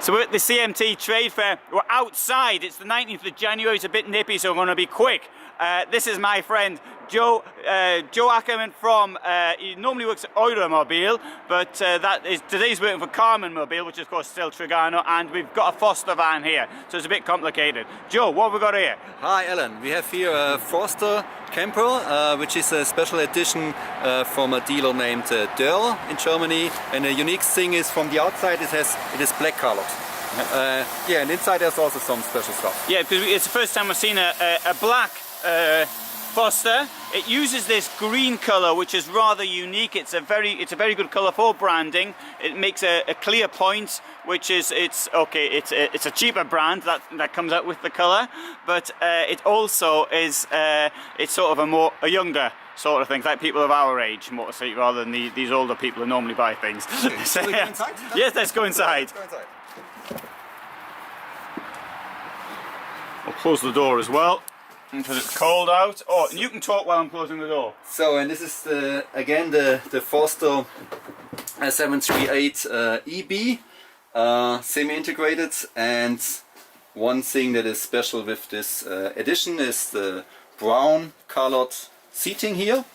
So we're at the CMT Trade Fair. We're outside. It's the 19th of January. It's a bit nippy, so we're going to be quick. This is my friend Joe Ackerman from, he normally works at EuraMobil, but today's working for Carmann Mobil, which is of course still Trigano, and we've got a Forster van here, so it's a bit complicated. Joe, what have we got here? Hi Alan, we have here a Forster camper, which is a special edition from a dealer named Dörr in Germany, and the unique thing is from the outside it is black colored. Yeah, and inside there's also some special stuff. Yeah, because it's the first time I've seen a black Forster. It uses this green colour, which is rather unique. It's a very good colour for branding. It makes a clear point, which is it's a cheaper brand that comes out with the colour, but it also is it's sort of a younger sort of thing, like people of our age, rather than these older people who normally buy things. Okay. So we go inside? Yes, let's go inside. Let's go inside. I'll close the door as well, because it's cold out. Oh, and you can talk while I'm closing the door. So, and this is again the Forster T738EB, semi-integrated, and one thing that is special with this edition is the brown colored seating here,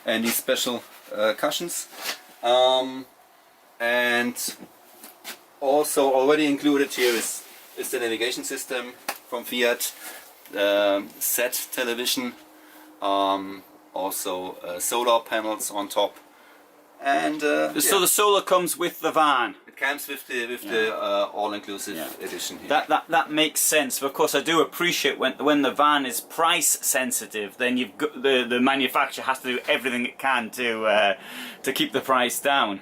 and these special cushions, and also already included here is the navigation system from Fiat, set television, also solar panels on top, and so the solar comes with the van. It comes with the all-inclusive edition here. That makes sense. But of course, I do appreciate when the van is price sensitive, then you've got the manufacturer has to do everything it can to keep the price down.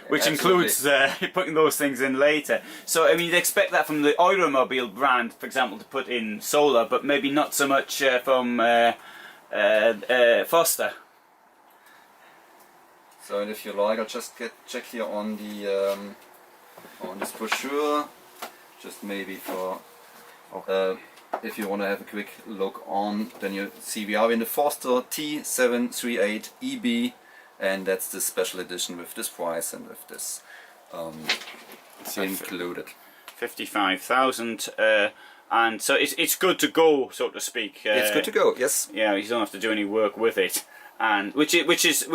Which includes putting those things in later. So I mean, you'd expect that from the EuraMobil brand, for example, to put in solar, but maybe not so much from Forster. So, and if you like, I'll just check here on the on this brochure, just maybe for if you want to have a quick look on, then you see we are in the Forster T738EB. And that's the special edition with this price and with this included. 55,000, and so it's good to go, so to speak. It's good to go, yes. Yeah, you don't have to do any work with it, and which is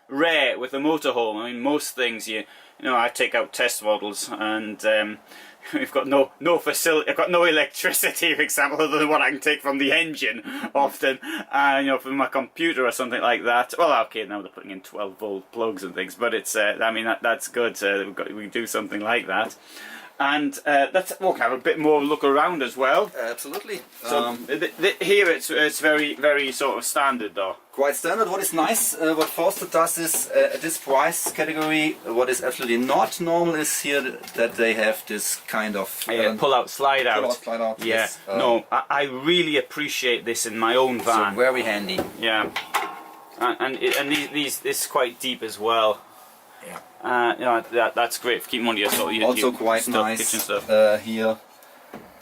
rare with a motorhome. I mean, most things you know, I take out test models and. We've got no facility. I've got no electricity, for example, other than what I can take from the engine often, you know, from my computer or something like that. Well, okay, now they're putting in 12-volt plugs and things, but it's. I mean, that's good. We can do something like that, and we'll have a bit more look around as well. Absolutely. So here it's very sort of standard, though. Quite standard. What is nice, what Forster does is at this price category, what is absolutely not normal is here that they have this kind of pull out, slide out. Slide out. Yeah. Yes. No, I really appreciate this in my own van. So very handy. Yeah. And this is quite deep as well. Yeah. You know, that's great for keeping on your sort of also your quite stuff, nice kitchen stuff. here,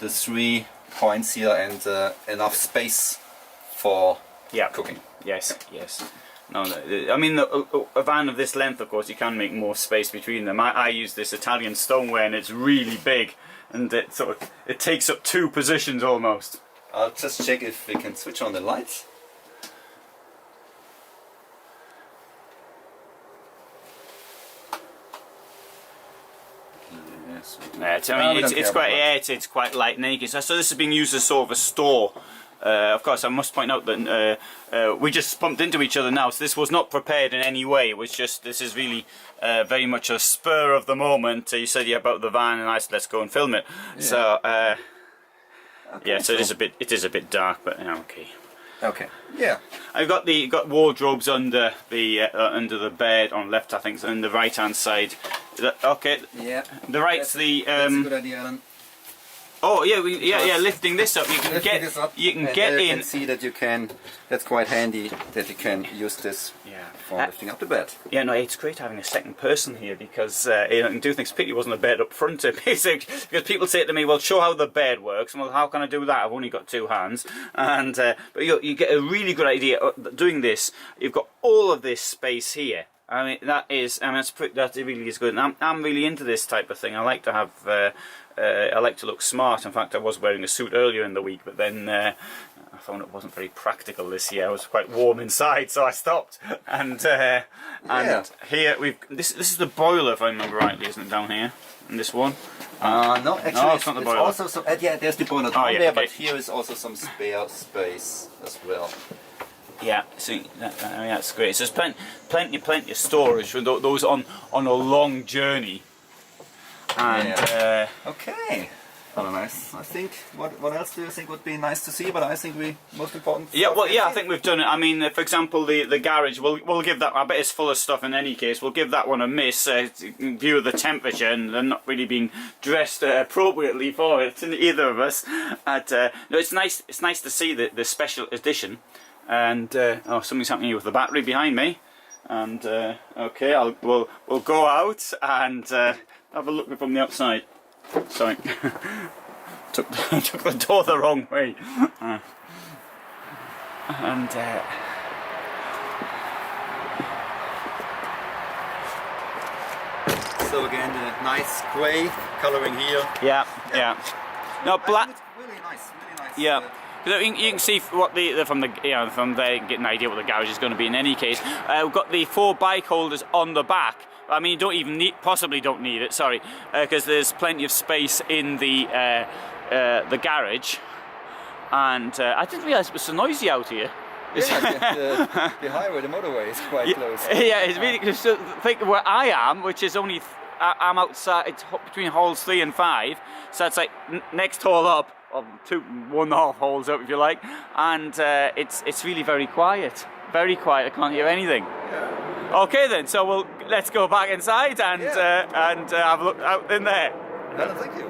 the 3 points here and enough space for cooking. Yes. No, I mean, a van of this length, of course, you can make more space between them. I use this Italian stoneware, and it's really big, and it takes up 2 positions almost. I'll just check if we can switch on the lights. Yes. I mean, it's quite light naked. So this is being used as sort of a store. Of course, I must point out that we just bumped into each other now, so this was not prepared in any way. It was just, this is really very much a spur of the moment. You said about the van, and I said let's go and film it. Yeah. So yeah, so it is a bit dark, but okay. Okay. Yeah. I've got wardrobes under the bed on the left, I think, so on the right hand side. Okay. Yeah. The right's that's a good idea, Alan. Oh yeah, lifting this up, you can get in. You can see that you can. That's quite handy that you can use this for lifting up the bed. Yeah, no, it's great having a second person here because you can do things. Particularly wasn't a bed up front, basically, because people say to me, "Well, show how the bed works." And, well, how can I do that? I've only got 2 hands. And but you get a really good idea doing this. You've got all of this space here. I mean, that really is good. And I'm really into this type of thing. I like to have, I like to look smart. In fact, I was wearing a suit earlier in the week, but then I found it wasn't very practical this year. I was quite warm inside, so I stopped. And here this is the boiler, if I remember rightly, isn't it, down here? In this one? No, actually, no, it's not the boiler. Also some, yeah, there's the boiler down yeah, there, okay. but here is also some spare space as well. Yeah, see, that's great. So there's plenty of storage for those on a long journey. And okay. Very nice. I think. What else do you think would be nice to see? But I think most important. Yeah, well, yeah, I think we've done it. I mean, for example, the garage. We'll give that. I bet it's full of stuff in any case. We'll give that one a miss. In view of the temperature and they're not really being dressed appropriately for it, either of us. No, it's nice. It's nice to see the special edition. And oh, something's happening here with the battery behind me. And okay, we'll go out and have a look from the outside. Sorry, took the door the wrong way. And so again, the nice grey colouring here. Yeah. No, black. It's really nice. Yeah. You can see what from there, get an idea what the garage is going to be. In any case, we've got the 4 bike holders on the back. I mean, you don't even possibly don't need it. Sorry, because there's plenty of space in the garage, and I didn't realise it was so noisy out here. Yeah, the highway, the motorway is quite close. Yeah, it's really. Just think of where I am, which is only I'm outside. It's between holes 3 and 5, so it's like next hole up. Of 1.5 holes up, if you like, and it's really very quiet. Very quiet. I can't hear anything. Yeah. Okay then, so let's go back inside and have a look out in there. Well, thank you.